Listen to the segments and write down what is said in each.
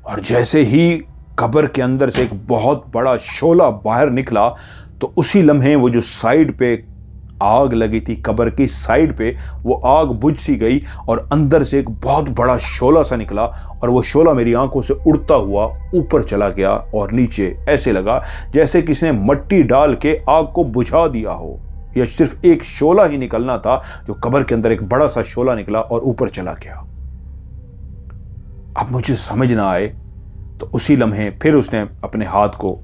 और जैसे ही कब्र के अंदर से एक बहुत बड़ा शोला बाहर निकला तो उसी लम्हे वो जो साइड पे आग लगी थी, कब्र की साइड पे, वो आग बुझ सी गई और अंदर से एक बहुत बड़ा शोला सा निकला और वो शोला मेरी आंखों से उड़ता हुआ ऊपर चला गया और नीचे ऐसे लगा जैसे किसी ने मट्टी डाल के आग को बुझा दिया हो। यह सिर्फ एक शोला ही निकलना था, जो कब्र के अंदर एक बड़ा सा शोला निकला और ऊपर चला गया। अब मुझे समझ ना आए तो उसी लम्हे फिर उसने अपने हाथ को,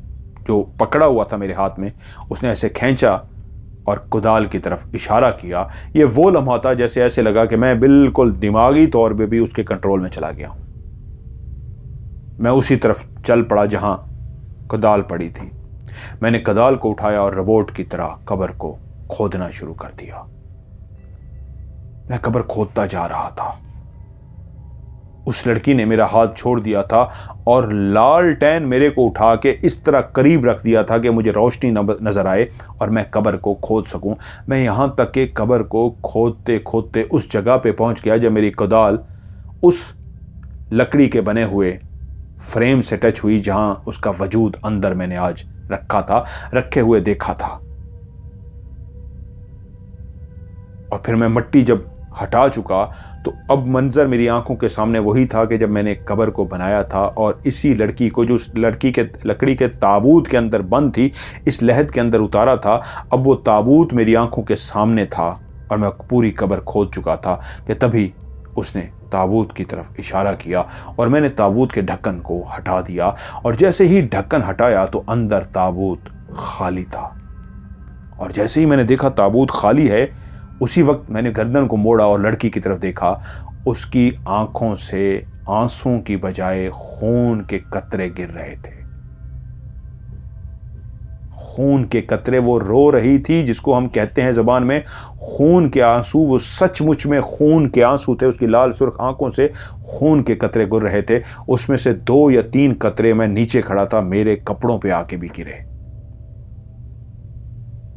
जो पकड़ा हुआ था मेरे हाथ में, उसने ऐसे खींचा और कुदाल की तरफ इशारा किया। ये वो लम्हा था जैसे ऐसे लगा कि मैं बिल्कुल दिमागी तौर पे भी उसके कंट्रोल में चला गया हूं। मैं उसी तरफ चल पड़ा जहां कुदाल पड़ी थी। मैंने कुदाल को उठाया और रोबोट की तरह कब्र को खोदना शुरू कर दिया। मैं कब्र खोदता जा रहा था। उस लड़की ने मेरा हाथ छोड़ दिया था और लालटेन मेरे को उठा के इस तरह करीब रख दिया था कि मुझे रोशनी नजर आए और मैं कब्र को खोद सकूं। मैं यहां तक कि कब्र को खोदते खोदते उस जगह पे पहुंच गया जब मेरी कुदाल उस लकड़ी के बने हुए फ्रेम से टच हुई जहां उसका वजूद अंदर मैंने आज रखे हुए देखा था। और फिर मैं मट्टी जब हटा चुका तो अब मंजर मेरी आंखों के सामने वही था कि जब मैंने कब्र को बनाया था और इसी लड़की को, जो उस लकड़ी के ताबूत के अंदर बंद थी, इस लहद के अंदर उतारा था। अब वो ताबूत मेरी आंखों के सामने था और मैं पूरी कब्र खोद चुका था कि तभी उसने ताबूत की तरफ इशारा किया और मैंने ताबूत के ढक्कन को हटा दिया। और जैसे ही ढक्कन हटाया तो अंदर ताबूत खाली था। और जैसे ही मैंने देखा ताबूत खाली है, उसी वक्त मैंने गर्दन को मोड़ा और लड़की की तरफ देखा। उसकी आंखों से आंसू की बजाय खून के कतरे गिर रहे थे। खून के कतरे, वो रो रही थी जिसको हम कहते हैं ज़बान में खून के आंसू। वो सचमुच में खून के आंसू थे। उसकी लाल सुर्ख आंखों से खून के कतरे गिर रहे थे। उसमें से 2 या 3 कतरे, मैं नीचे खड़ा था, मेरे कपड़ों पे आके भी गिरे।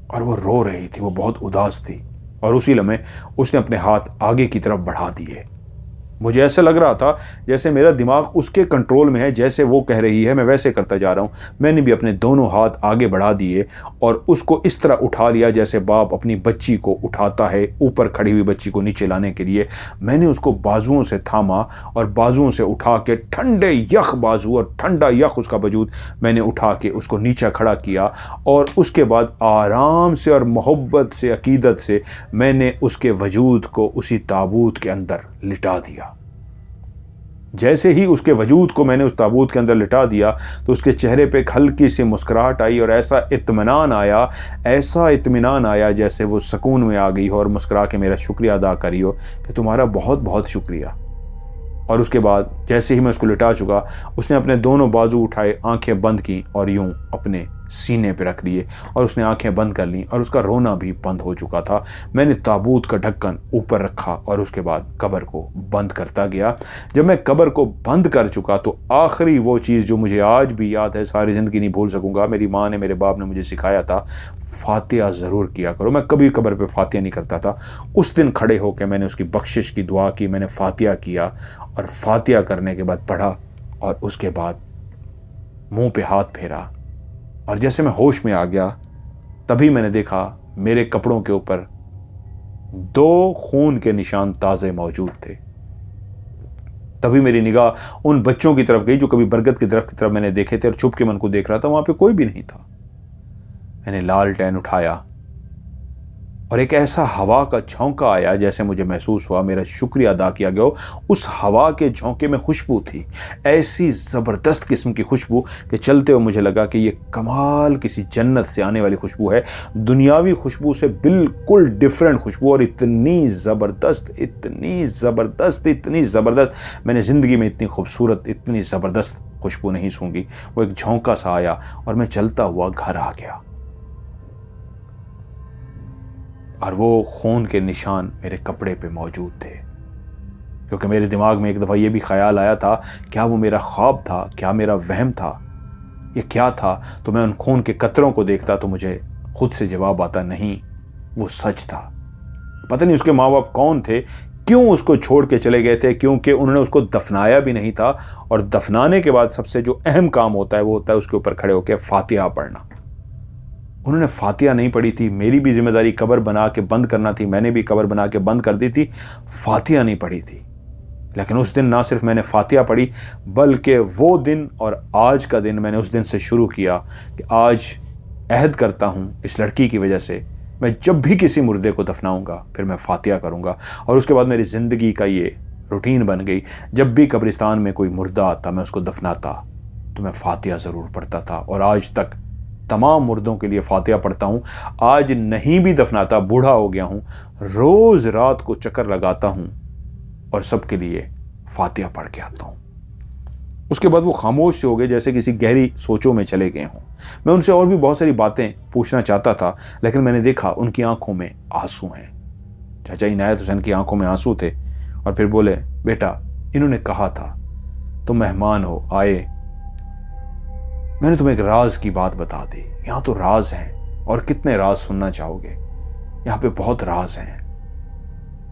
और वो रो रही थी, वो बहुत उदास थी। और उसी लम्हे उसने अपने हाथ आगे की तरफ बढ़ा दिए। मुझे ऐसा लग रहा था जैसे मेरा दिमाग उसके कंट्रोल में है, जैसे वो कह रही है मैं वैसे करता जा रहा हूँ। मैंने भी अपने दोनों हाथ आगे बढ़ा दिए और उसको इस तरह उठा लिया जैसे बाप अपनी बच्ची को उठाता है, ऊपर खड़ी हुई बच्ची को नीचे लाने के लिए। मैंने उसको बाजुओं से थामा और बाजुओं से उठा के, ठंडे यख बाजू और ठंडा यख उसका वजूद, मैंने उठा के उसको नीचे खड़ा किया। और उसके बाद आराम से और मोहब्बत से, अकीदत से मैंने उसके वजूद को उसी ताबूत के अंदर लिटा दिया। जैसे ही उसके वजूद को मैंने उस ताबूत के अंदर लिटा दिया तो उसके चेहरे पे एक हल्की सी मुस्कुराहट आई और ऐसा इत्मीनान आया जैसे वो सुकून में आ गई हो और मुस्कुरा के मेरा शुक्रिया अदा करी हो कि तुम्हारा बहुत बहुत शुक्रिया। और उसके बाद जैसे ही मैं उसको लिटा चुका, उसने अपने दोनों बाजू उठाए, आंखें बंद की और यूं अपने सीने पे रख लिए और उसने आंखें बंद कर लीं और उसका रोना भी बंद हो चुका था। मैंने ताबूत का ढक्कन ऊपर रखा और उसके बाद कब्र को बंद करता गया। जब मैं कब्र को बंद कर चुका तो आखिरी वो चीज़ जो मुझे आज भी याद है, सारी ज़िंदगी नहीं भूल सकूंगा, मेरी माँ ने, मेरे बाप ने मुझे सिखाया था, फातिहा ज़रूर किया करो। मैं कभी कब्र पे फातिहा नहीं करता था। उस दिन खड़े होकर मैंने उसकी बख्शिश की दुआ की, मैंने फातिहा किया और फातिहा करने के बाद पढ़ा और उसके बाद मुंह पे हाथ फेरा और जैसे मैं होश में आ गया तभी मैंने देखा मेरे कपड़ों के ऊपर 2 खून के निशान ताज़े मौजूद थे। तभी मेरी निगाह उन बच्चों की तरफ गई जो कभी बरगद के दरख्त की तरफ मैंने देखे थे और छुप के मन को देख रहा था। वहां पे कोई भी नहीं था। मैंने लालटेन उठाया और एक ऐसा हवा का झोंका आया जैसे मुझे महसूस हुआ मेरा शुक्रिया अदा किया गया। उस हवा के झोंके में खुशबू थी, ऐसी ज़बरदस्त किस्म की खुशबू कि चलते हुए मुझे लगा कि ये कमाल किसी जन्नत से आने वाली खुशबू है, दुनियावी खुशबू से बिल्कुल डिफरेंट खुशबू। और इतनी ज़बरदस्त, इतनी ज़बरदस्त, इतनी ज़बरदस्त, मैंने ज़िंदगी में इतनी खूबसूरत, इतनी ज़बरदस्त खुशबू नहीं सूंघी। वो एक झोंका सा आया और मैं चलता हुआ घर आ गया और वो खून के निशान मेरे कपड़े पे मौजूद थे। क्योंकि मेरे दिमाग में एक दफ़ा ये भी ख्याल आया था, क्या वो मेरा ख्वाब था, क्या मेरा वहम था, ये क्या था? तो मैं उन खून के कतरों को देखता तो मुझे खुद से जवाब आता, नहीं, वो सच था। पता नहीं उसके माँ बाप कौन थे, क्यों उसको छोड़ के चले गए थे? क्योंकि उन्होंने उसको दफनाया भी नहीं था, और दफनाने के बाद सबसे जो अहम काम होता है वो होता है उसके ऊपर खड़े होकर फातिहा पढ़ना। उन्होंने फातिहा नहीं पढ़ी थी। मेरी भी जिम्मेदारी कब्र बना के बंद करना थी, मैंने भी कब्र बना के बंद कर दी थी, फातिहा नहीं पढ़ी थी। लेकिन उस दिन ना सिर्फ मैंने फातिहा पढ़ी, बल्कि वो दिन और आज का दिन मैंने उस दिन से शुरू किया कि आज अहद करता हूँ इस लड़की की वजह से, मैं जब भी किसी मुर्दे को दफनाऊंगा फिर मैं फातिहा करूँगा। और उसके बाद मेरी ज़िंदगी का ये रूटीन बन गई, जब भी कब्रिस्तान में कोई मुर्दा आता मैं उसको दफनाता तो मैं फातिहा ज़रूर पढ़ता था, और आज तक तमाम मुर्दों के लिए फातिहा पढ़ता हूँ। आज नहीं भी दफनाता, बूढ़ा हो गया हूँ, रोज़ रात को चक्कर लगाता हूँ और सबके लिए फातिहा पढ़ के आता हूँ। उसके बाद वो खामोश से हो गए, जैसे किसी गहरी सोचों में चले गए हों। मैं उनसे और भी बहुत सारी बातें पूछना चाहता था, लेकिन मैंने देखा उनकी आंखों में आंसू हैं। चाचा इनायत हुसैन की आंखों में आंसू थे, और फिर बोले, बेटा इन्होंने कहा था तुम मेहमान हो, आए, मैंने तुम्हें एक राज की बात बता दी। यहाँ तो राज हैं, और कितने राज सुनना चाहोगे, यहाँ पे बहुत राज हैं।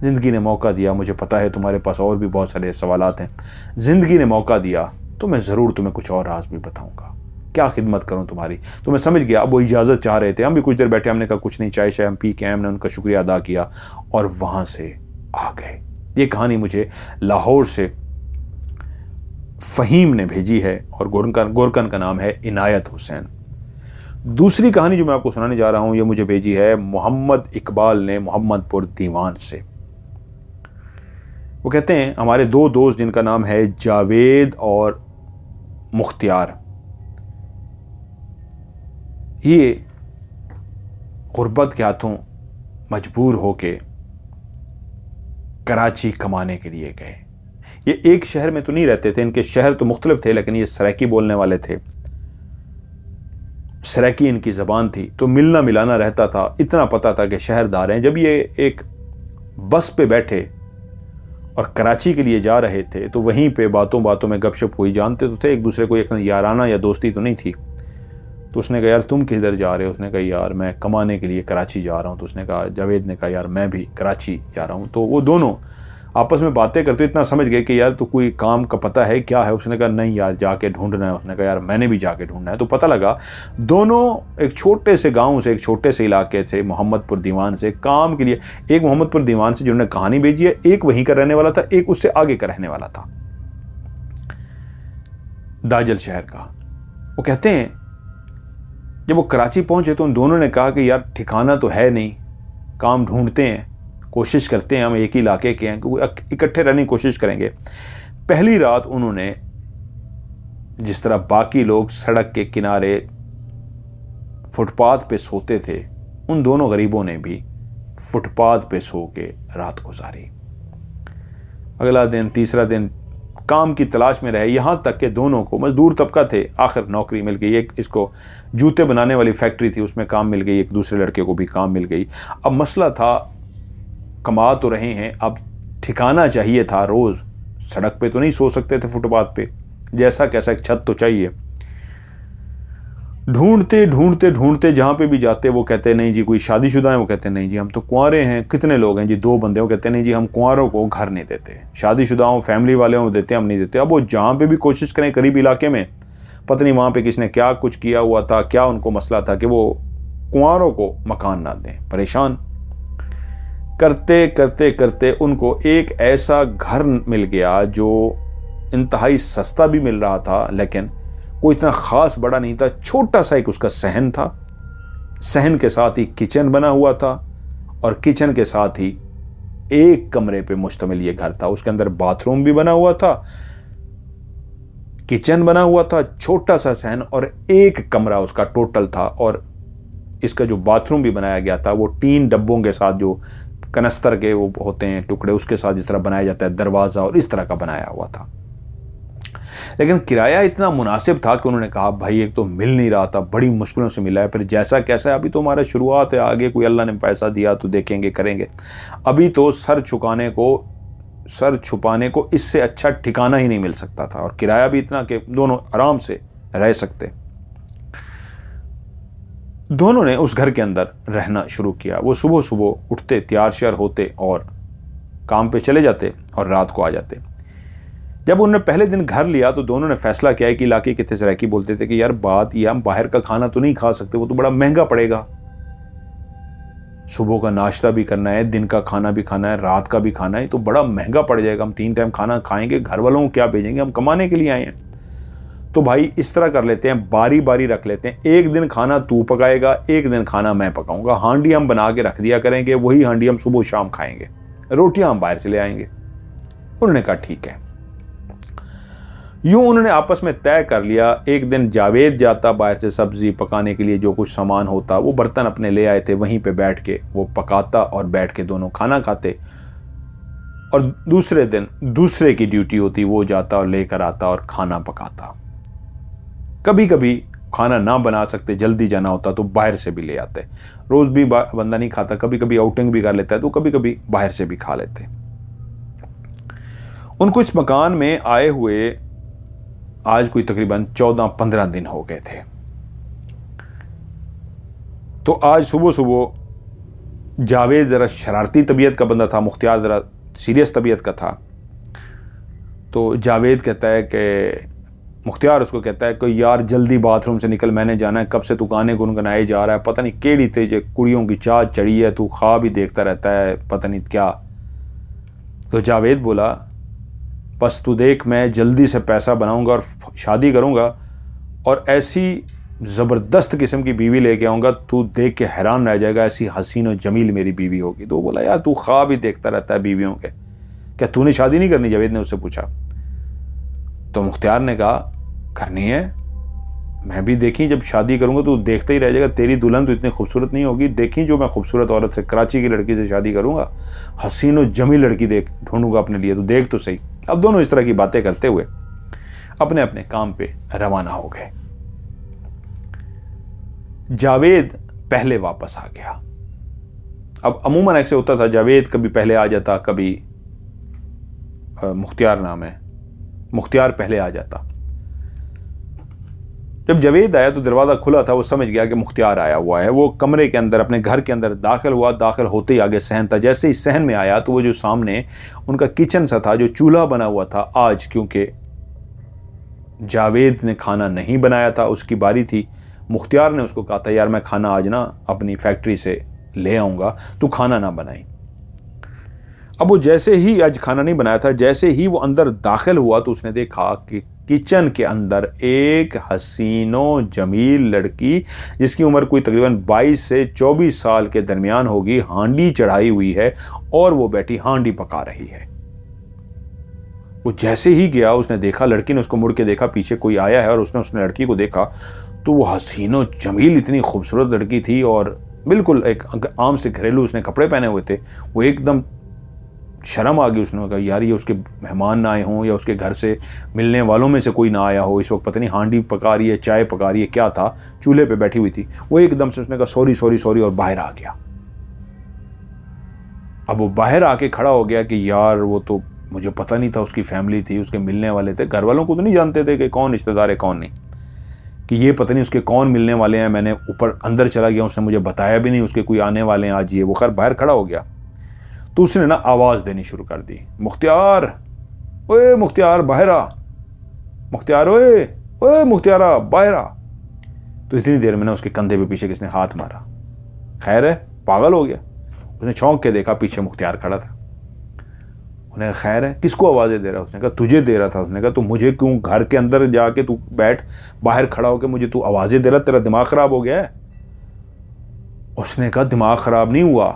जिंदगी ने मौका दिया, मुझे पता है तुम्हारे पास और भी बहुत सारे सवालात हैं, जिंदगी ने मौका दिया तो मैं ज़रूर तुम्हें कुछ और राज भी बताऊंगा। क्या खिदमत करूं तुम्हारी। तो मैं समझ गया, अब वो इजाज़त चाह रहे थे, हम भी कुछ देर बैठे, हमने कहा कुछ नहीं, चाय शाय हम पी के आए, हमने उनका शुक्रिया अदा किया और वहाँ से आ गए। ये कहानी मुझे लाहौर से फ़हीम ने भेजी है, और गोरकन का नाम है इनायत हुसैन। दूसरी कहानी जो मैं आपको सुनाने जा रहा हूँ ये मुझे भेजी है मोहम्मद इकबाल ने, मोहम्मदपुर दीवान से। वो कहते हैं, हमारे दो दोस्त जिनका नाम है जावेद और मुख्तियार, ये गुर्बत के हाथों मजबूर होके कराची कमाने के लिए गए। ये एक शहर में तो नहीं रहते थे, इनके शहर तो मुख्तलिफ थे, लेकिन ये सराइकी बोलने वाले थे, सराइकी इनकी ज़बान थी, तो मिलना मिलाना रहता था। इतना पता था कि शहरदार हैं। जब ये एक बस पे बैठे और कराची के लिए जा रहे थे तो वहीं पे बातों बातों में गपशप हुई। जानते तो थे एक दूसरे को, एक याराना या दोस्ती तो नहीं थी। तो उसने कहा, यार तुम किधर जा रहे हो? उसने कहा, यार मैं कमाने के लिए कराची जा रहा हूँ। तो उसने कहा, जावेद ने कहा, यार मैं भी कराची जा रहा हूँ। तो वो दोनों आपस में बातें करते इतना समझ गए कि यार तो कोई काम का पता है क्या है? उसने कहा, नहीं यार जाके ढूंढना है। उसने कहा, यार मैंने भी जाके ढूंढना है। तो पता लगा दोनों एक छोटे से गांव से, एक छोटे से इलाके से, मोहम्मदपुर दीवान से, काम के लिए। एक मोहम्मदपुर दीवान से जिन्होंने कहानी भेजी है, एक वहीं का रहने वाला था, एक उससे आगे का रहने वाला था, दाजल शहर का। वो कहते हैं जब वो कराची पहुंचे तो उन दोनों ने कहा कि यार ठिकाना तो है नहीं, काम ढूंढते हैं, कोशिश करते हैं, हम एक ही इलाके के हैं, इकट्ठे रहने की कोशिश करेंगे। पहली रात उन्होंने जिस तरह बाकी लोग सड़क के किनारे फुटपाथ पे सोते थे, उन दोनों गरीबों ने भी फुटपाथ पे सो के रात गुजारी। अगला दिन, तीसरा दिन काम की तलाश में रहे, यहां तक कि दोनों को, मजदूर तबका थे, आखिर नौकरी मिल गई। एक इसको जूते बनाने वाली फैक्ट्री थी, उसमें काम मिल गई, एक दूसरे लड़के को भी काम मिल गई। अब मसला था, कमा तो रहे हैं, अब ठिकाना चाहिए था। रोज़ सड़क पे तो नहीं सो सकते थे, फुटपाथ पे, जैसा कैसा एक छत तो चाहिए। ढूंढते ढूंढते ढूंढते जहाँ पे भी जाते वो कहते नहीं जी कोई शादीशुदा है, वो कहते नहीं जी हम तो कुंवारे हैं। कितने लोग हैं जी? 2 बंदे। वो कहते नहीं जी हम कुंवारों को घर नहीं देते, शादीशुदाओं फैमिली वाले हों देते, हम नहीं देते। अब वो जहाँ पे भी कोशिश करें करीब इलाके में, पता नहीं वहाँ पे किसने क्या कुछ किया हुआ था, क्या उनको मसला था कि वो कुंवारों को मकान ना दें। परेशान करते करते करते उनको एक ऐसा घर मिल गया जो इंतहाई सस्ता भी मिल रहा था, लेकिन कोई इतना ख़ास बड़ा नहीं था। छोटा सा एक उसका सहन था, सहन के साथ ही किचन बना हुआ था, और किचन के साथ ही एक कमरे पे मुश्तमिल ये घर था। उसके अंदर बाथरूम भी बना हुआ था, किचन बना हुआ था, छोटा सा सहन, और एक कमरा उसका टोटल था। और इसका जो बाथरूम भी बनाया गया था वो 3 डब्बों के साथ, जो कनस्तर के वो होते हैं टुकड़े, उसके साथ जिस तरह बनाया जाता है दरवाज़ा, और इस तरह का बनाया हुआ था। लेकिन किराया इतना मुनासिब था कि उन्होंने कहा भाई एक तो मिल नहीं रहा था, बड़ी मुश्किलों से मिला है, फिर जैसा कैसा है, अभी तो हमारा शुरुआत है, आगे कोई अल्लाह ने पैसा दिया तो देखेंगे करेंगे, अभी तो सर छुपाने को इससे अच्छा ठिकाना ही नहीं मिल सकता था, और किराया भी इतना कि दोनों आराम से रह सकते। दोनों ने उस घर के अंदर रहना शुरू किया। वो सुबह सुबह उठते, तैयार श्यार होते और काम पे चले जाते और रात को आ जाते। जब उन्होंने पहले दिन घर लिया तो दोनों ने फैसला किया कि इलाके के तसरैकी बोलते थे कि यार बात यह, हम बाहर का खाना तो नहीं खा सकते, वो तो बड़ा महंगा पड़ेगा। सुबह का नाश्ता भी करना है, दिन का खाना भी खाना है, रात का भी खाना है, तो बड़ा महंगा पड़ जाएगा। हम 3 टाइम खाना खाएंगे, घर वालों को क्या भेजेंगे, हम कमाने के लिए आए हैं। तो भाई इस तरह कर लेते हैं, बारी बारी रख लेते हैं, एक दिन खाना तू पकाएगा, एक दिन खाना मैं पकाऊंगा। हांडी हम बना के रख दिया करेंगे, वही हांडी हम सुबह शाम खाएंगे, रोटियां हम बाहर से ले आएंगे। उन्होंने कहा ठीक है। यूं उन्होंने आपस में तय कर लिया। एक दिन जावेद जाता बाहर से सब्जी पकाने के लिए, जो कुछ सामान होता वो बर्तन अपने ले आए थे, वहीं पे बैठ के वो पकाता और बैठ के दोनों खाना खाते। और दूसरे दिन दूसरे की ड्यूटी होती, वो जाता और लेकर आता और खाना पकाता। कभी कभी खाना ना बना सकते, जल्दी जाना होता तो बाहर से भी ले आते। रोज भी बंदा नहीं खाता, कभी कभी आउटिंग भी कर लेता है तो कभी कभी बाहर से भी खा लेते। उनको इस मकान में आए हुए आज कोई तकरीबन 14-15 दिन हो गए थे। तो आज सुबह सुबह जावेद ज़रा शरारती तबीयत का बंदा था, मुख्तियार ज़रा सीरियस तबीयत का था। तो जावेद कहता है कि मुख्तियार उसको कहता है कि यार जल्दी बाथरूम से निकल, मैंने जाना है, कब से तू गाने गुनगुनाए जा रहा है, पता नहीं केड़ी तेज कुड़ियों की चाह चढ़ी है, तू ख्वाब ही देखता रहता है, पता नहीं क्या। तो जावेद बोला बस तू देख, मैं जल्दी से पैसा बनाऊंगा और शादी करूंगा और ऐसी ज़बरदस्त किस्म की बीवी लेके आऊँगा, तू देख के हैरान रह जाएगा, ऐसी हसीन और जमील मेरी बीवी होगी। तो वो बोला यार तू ख्वाब ही देखता रहता है बीवियों के, क्या तूने शादी नहीं करनी? जावेद ने उससे पूछा। तो मुख्तियार ने कहा करनी है, मैं भी देखी जब शादी करूंगा तो देखता ही रह जाएगा, तेरी दुल्हन तो इतनी खूबसूरत नहीं होगी, देखी जो मैं खूबसूरत औरत से, कराची की लड़की से शादी करूंगा, हसीन और जमील लड़की देख ढूंढूंगा अपने लिए, तो देख तो सही। अब दोनों इस तरह की बातें करते हुए अपने अपने काम पे रवाना हो गए। जावेद पहले वापस आ गया। अब अमूमन ऐसे होता था, जावेद कभी पहले आ जाता, कभी मुख्तियार नाम है, मुख्तियार पहले आ जाता। जब जावेद आया तो दरवाज़ा खुला था, वो समझ गया कि मुख्तियार आया हुआ है। वो कमरे के अंदर अपने घर के अंदर दाखिल हुआ। दाखिल होते ही आगे सहन था। जैसे ही सहन में आया तो वो जो सामने उनका किचन सा था, जो चूल्हा बना हुआ था, आज क्योंकि जावेद ने खाना नहीं बनाया था, उसकी बारी थी, मुख्तियार ने उसको कहा था यार मैं खाना आज ना अपनी फैक्ट्री से ले आऊँगा, तू खाना ना बनाई। अब वो जैसे ही आज खाना नहीं बनाया था, जैसे ही वो अंदर दाखिल हुआ तो उसने देखा कि किचन के अंदर एक हसीनो जमील लड़की जिसकी उम्र कोई तकरीबन 22 से 24 साल के दरमियान होगी, हांडी चढ़ाई हुई है और वो बैठी हांडी पका रही है। वो जैसे ही गया उसने देखा, लड़की ने उसको मुड़ के देखा, पीछे कोई आया है, और उसने लड़की को देखा तो वो हसीनो जमील इतनी खूबसूरत लड़की थी और बिल्कुल एक आम से घरेलू उसने कपड़े पहने हुए थे। वो एकदम शर्म आ गई। उसने कहा यार ये उसके मेहमान ना आए हों या उसके घर से मिलने वालों में से कोई ना आया हो, इस वक्त पता नहीं हांडी पका रही है, चाय पका रही है, क्या था, चूल्हे पे बैठी हुई थी। वो एकदम से उसने कहा सॉरी सॉरी सॉरी और बाहर आ गया। अब वो बाहर आके खड़ा हो गया कि यार वो तो मुझे पता नहीं था, उसकी फैमिली थी, उसके मिलने वाले थे, घर वालों को तो नहीं जानते थे कि कौन रिश्तेदार है कौन नहीं, कि ये पता नहीं उसके कौन मिलने वाले हैं। मैंने ऊपर अंदर चला गया, उसने मुझे बताया भी नहीं उसके कोई आने वाले हैं आज। ये वो खैर बाहर खड़ा हो गया तो उसने ना आवाज़ देनी शुरू कर दी, मुख्तियार, ओए मुख्तियार बाहर आ, मुख्तियार ओए ओए मुख्तियारा बाहर आ। तो इतनी देर में ना उसके कंधे पे पीछे किसने हाथ मारा। खैर है, पागल हो गया। उसने चौंक के देखा, पीछे मुख्तियार खड़ा था। उन्हें खैर है, किसको आवाज़ें दे रहा? उसने कहा तुझे दे रहा था। उसने कहा तो मुझे क्यों, घर के अंदर जाके तू बैठ, बाहर खड़ा होकर मुझे तू आवाज़ें दे रहा, तेरा दिमाग ख़राब हो गया है? उसने कहा दिमाग ख़राब नहीं हुआ,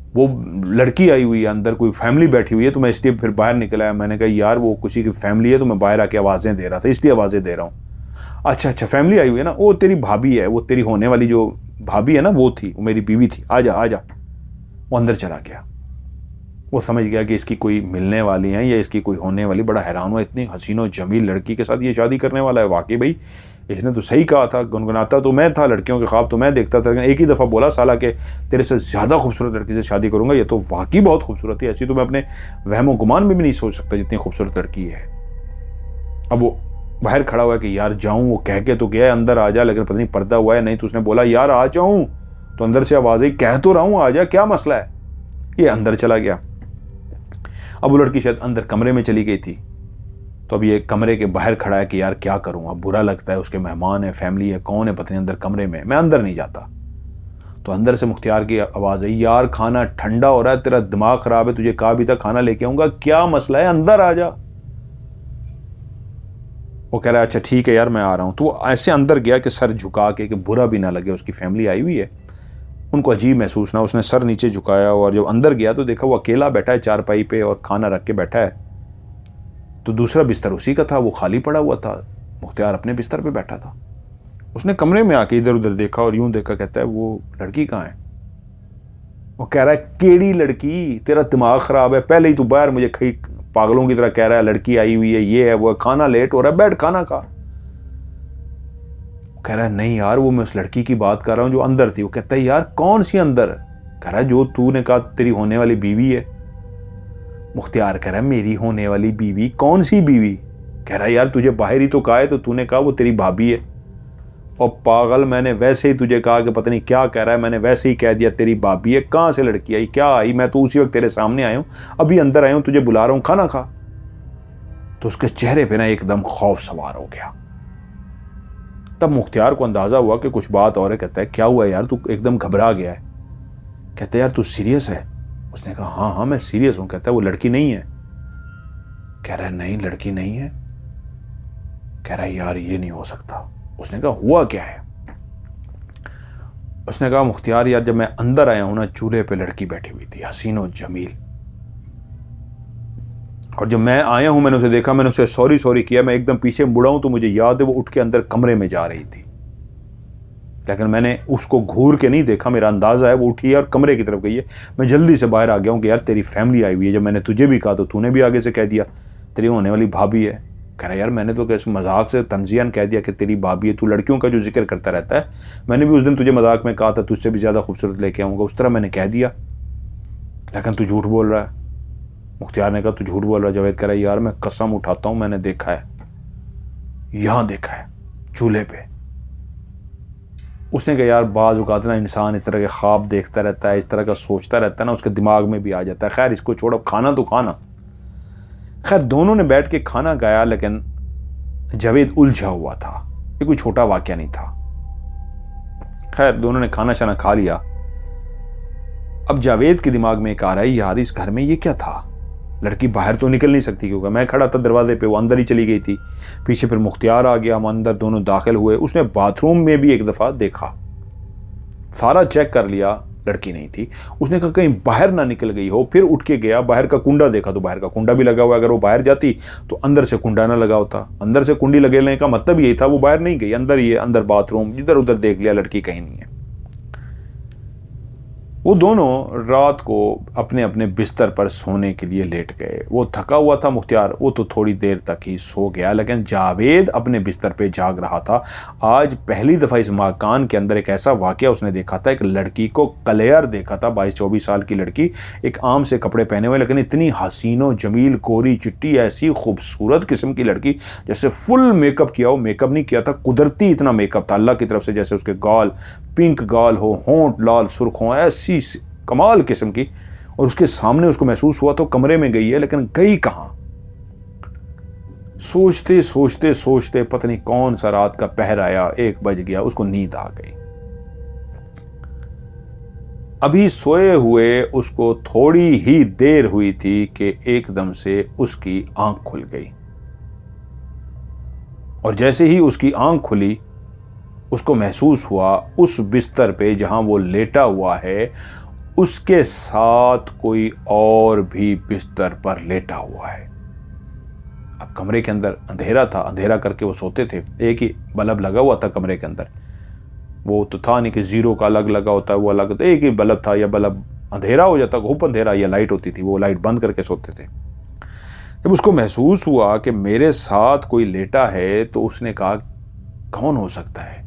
वो लड़की आई हुई है अंदर, कोई फैमिली बैठी हुई है, तो मैं इसलिए फिर बाहर निकल आया। मैंने कहा यार वो किसी की फैमिली है तो मैं बाहर आके आवाज़ें दे रहा था, इसलिए आवाज़ें दे रहा हूँ। अच्छा अच्छा फैमिली आई हुई है ना, वो तेरी भाभी है, वो तेरी होने वाली जो भाभी है ना वो थी, वो मेरी बीवी थी, आजा आजा। वो अंदर चला गया। वो समझ गया कि इसकी कोई मिलने वाली है या इसकी कोई होने वाली। बड़ा हैरान हुआ, इतनी हसीनो जमील लड़की के साथ ये शादी करने वाला है। वाकई भाई इसने तो सही कहा था, गुनगुनाता तो मैं था, लड़कियों के ख्वाब तो मैं देखता था, लेकिन एक ही दफ़ा बोला साला कि तेरे से ज़्यादा खूबसूरत लड़की से शादी करूँगा। ये तो वाकई बहुत खूबसूरत है, ऐसी तो मैं अपने वहमो गुमान में भी नहीं सोच सकता जितनी खूबसूरत लड़की है। अब वो बाहर खड़ा हुआ कि यार जाऊँ, वो कह के तो गया अंदर आ जा, लेकिन पता नहीं पर्दा हुआ है नहीं। तो उसने बोला यार आ जाऊँ, तो अंदर से आवाज़ आई कह तो रहा हूँ आ जा, क्या मसला है? ये अंदर चला गया। अब वो लड़की शायद अंदर कमरे में चली गई थी, तो अब ये कमरे के बाहर खड़ा है कि यार क्या करूं, अब बुरा लगता है, उसके मेहमान है, फैमिली है, कौन है पता नहीं अंदर कमरे में, मैं अंदर नहीं जाता। तो अंदर से मुख्तियार की आवाज़ आई, यार खाना ठंडा हो रहा है, तेरा दिमाग खराब है, तुझे कहा भी था खाना लेके आऊंगा, क्या मसला है, अंदर आ जा। वो कह रहा है अच्छा ठीक है यार मैं आ रहा हूँ। तो वो ऐसे अंदर गया कि सर झुका के, कि बुरा भी ना लगे, उसकी फैमिली आई हुई है, उनको अजीब महसूस ना। उसने सर नीचे झुकाया और जब अंदर गया तो देखा वो अकेला बैठा है चारपाई पे और खाना रख के बैठा है। तो दूसरा बिस्तर उसी का था, वो खाली पड़ा हुआ था, मुख्तियार अपने बिस्तर पे बैठा था। उसने कमरे में आके इधर उधर देखा और यूं देखा, कहता है वो लड़की कहाँ है। वो कह रहा है केड़ी लड़की, तेरा दिमाग खराब है, पहले ही तू बाहर मुझे कहीं पागलों की तरह कह रहा है लड़की आई हुई है, ये है वो, खाना लेट हो रहा है, बैठ खाना खा। कह रहा है नहीं यार वो मैं उस लड़की की बात कर रहा हूं जो अंदर थी। वो कहता है यार कौन सी अंदर। कह रहा है जो तूने कहा तेरी होने वाली बीवी है। मुख्तियार कह रहा है मेरी होने वाली बीवी, कौन सी बीवी। कह रहा है यार तुझे बाहर ही तो कहा है, तो तूने कहा वो तेरी भाभी है। और पागल मैंने वैसे ही तुझे कहा कि पता नहीं क्या कह रहा है, मैंने वैसे ही कह दिया तेरी भाभी है। कहाँ से लड़की आई, क्या आई, मैं तो उसी वक्त तेरे सामने आया हूँ, अभी अंदर आया हूँ, तुझे बुला रहा हूँ, खाना खा। तो उसके चेहरे पे ना एकदम खौफ सवार हो गया। तब मुख्तियार को अंदाजा हुआ कि कुछ बात और है। कहता है क्या हुआ यार, तू एकदम घबरा गया है। कहता है यार तू सीरियस है। उसने कहा हाँ हाँ मैं सीरियस हूं। कहता है वो लड़की नहीं है। कह रहा है नहीं लड़की नहीं है। कह रहा है यार ये नहीं हो सकता। उसने कहा हुआ क्या है। उसने कहा मुख्तियार यार जब मैं अंदर आया हूं ना, चूल्हे पे लड़की बैठी हुई थी, हसीनो जमील, और जब मैं आया हूं मैंने उसे देखा, मैंने उसे सॉरी सॉरी किया, मैं एकदम पीछे मुड़ा हूं तो मुझे याद है वो उठ के अंदर कमरे में जा रही थी, लेकिन मैंने उसको घूर के नहीं देखा, मेरा अंदाजा है वो उठी है और कमरे की तरफ गई है। मैं जल्दी से बाहर आ गया हूं कि यार तेरी फैमिली आई हुई है, जब मैंने तुझे भी कहा तो तूने भी आगे से कह दिया तेरी होने वाली भाभी है। कह रहा यार मैंने तो कैसे मजाक से तंजियान कह दिया कि तेरी भाभी है, तू लड़कियों का जो जिक्र करता रहता है, मैंने भी उस दिन तुझे मजाक में कहा था तुझसे भी ज़्यादा खूबसूरत लेके आऊँगा, उस तरह मैंने कह दिया, लेकिन तू झूठ बोल रहा है। मुख्तियार ने कहा तू झूठ बोल रहा है। जावेद कह रहा है यार मैं कसम उठाता हूँ मैंने देखा है, यहां देखा है चूल्हे पे। उसने कहा यार बाज़ औक़ात ना इंसान इस तरह के ख्वाब देखता रहता है, इस तरह का सोचता रहता है ना, उसके दिमाग में भी आ जाता है। खैर इसको छोड़ो, खाना तो खाना। खैर दोनों ने बैठ के खाना खाया, लेकिन जावेद उलझा हुआ था, ये कोई छोटा वाक़या नहीं था। खैर दोनों ने खाना शाना खा लिया। अब जावेद के दिमाग में एक आ रहा है यार इस घर में ये क्या था, लड़की बाहर तो निकल नहीं सकती क्योंकि मैं खड़ा था दरवाजे पे, वो अंदर ही चली गई थी। पीछे फिर मुख्तियार आ गया, हम अंदर दोनों दाखिल हुए। उसने बाथरूम में भी एक दफ़ा देखा, सारा चेक कर लिया, लड़की नहीं थी। उसने कहा कहीं बाहर ना निकल गई हो। फिर उठ के गया, बाहर का कुंडा देखा तो बाहर का कुंडा भी लगा हुआ। अगर वो बाहर जाती तो अंदर से कुंडा ना लगा होता। अंदर से कुंडी लगेने का मतलब यही था वो बाहर नहीं गई, अंदर ही है, अंदर बाथरूम, इधर उधर देख लिया, लड़की कहीं नहीं है। वो दोनों रात को अपने अपने बिस्तर पर सोने के लिए लेट गए। वो थका हुआ था मुख्तियार, वो तो थोड़ी देर तक ही सो गया, लेकिन जावेद अपने बिस्तर पे जाग रहा था। आज पहली दफ़ा इस मकान के अंदर एक ऐसा वाक़या उसने देखा था, एक लड़की को क्लियर देखा था, 22-24 साल की लड़की, एक आम से कपड़े पहने हुए, लेकिन इतनी हसीनो जमील, कोरी चिट्टी, ऐसी खूबसूरत किस्म की लड़की, जैसे फुल मेकअप किया हो। मेकअप नहीं किया था, कुदरती इतना मेकअप था अल्लाह की तरफ से, जैसे उसके गाल पिंक गाल हो, होंठ लाल सुर्ख हो, ऐसी कमाल किस्म की। और उसके सामने उसको महसूस हुआ तो कमरे में गई है, लेकिन गई कहां। सोचते सोचते सोचते पता नहीं कौन सा रात का पहर आया, 1 बज गया, उसको नींद आ गई। अभी सोए हुए उसको थोड़ी ही देर हुई थी कि एकदम से उसकी आंख खुल गई, और जैसे ही उसकी आंख खुली उसको महसूस हुआ उस बिस्तर पे जहां वो लेटा हुआ है उसके साथ कोई और भी बिस्तर पर लेटा हुआ है। अब कमरे के अंदर अंधेरा था, अंधेरा करके वो सोते थे, एक ही बल्ब लगा हुआ था कमरे के अंदर। वो तो था नहीं कि 0 का अलग लगा होता है, वो अलग था, एक ही बल्ब था, या बल्ब अंधेरा हो जाता, खूब अंधेरा, या लाइट होती थी, वो लाइट बंद करके सोते थे। जब उसको महसूस हुआ कि मेरे साथ कोई लेटा है तो उसने कहा कौन हो सकता है,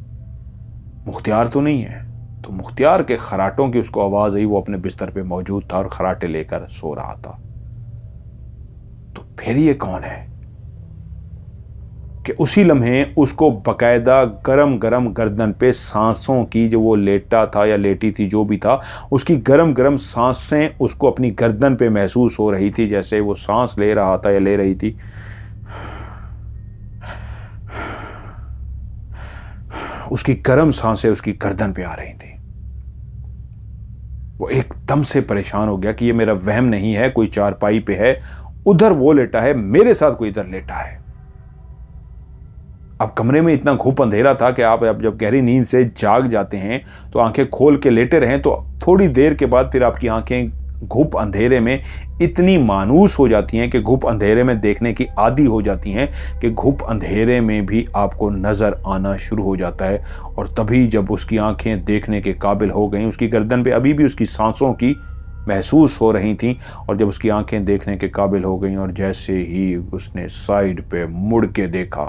मुख्तियार तो नहीं है। तो मुख्तियार के खराटों की उसको आवाज आई, वो अपने बिस्तर पे मौजूद था और खराटे लेकर सो रहा था। तो फिर ये कौन है। कि उसी लम्हे उसको बकायदा गरम गरम गर्दन पे सांसों की, जो वो लेटा था या लेटी थी जो भी था, उसकी गरम गरम सांसें उसको अपनी गर्दन पे महसूस हो रही थी, जैसे वो सांस ले रहा था या ले रही थी। उसकी गर्म सांसें उसकी गर्दन पे आ रही थी। वो एकदम से परेशान हो गया कि ये मेरा वहम नहीं है, कोई चारपाई पे है, उधर वो लेटा है, मेरे साथ कोई इधर लेटा है। अब कमरे में इतना घुप अंधेरा था कि आप जब गहरी नींद से जाग जाते हैं तो आंखें खोल के लेटे रहें तो थोड़ी देर के बाद फिर आपकी आंखें घुप अंधेरे में इतनी मानूस हो जाती हैं कि घुप अंधेरे में देखने की आदी हो जाती हैं कि घुप अंधेरे में भी आपको नज़र आना शुरू हो जाता है। और तभी जब उसकी आंखें देखने के काबिल हो गईं, उसकी गर्दन पे अभी भी उसकी सांसों की महसूस हो रही थीं, और जब उसकी आंखें देखने के काबिल हो गईं और जैसे ही उसने साइड पे मुड़ के देखा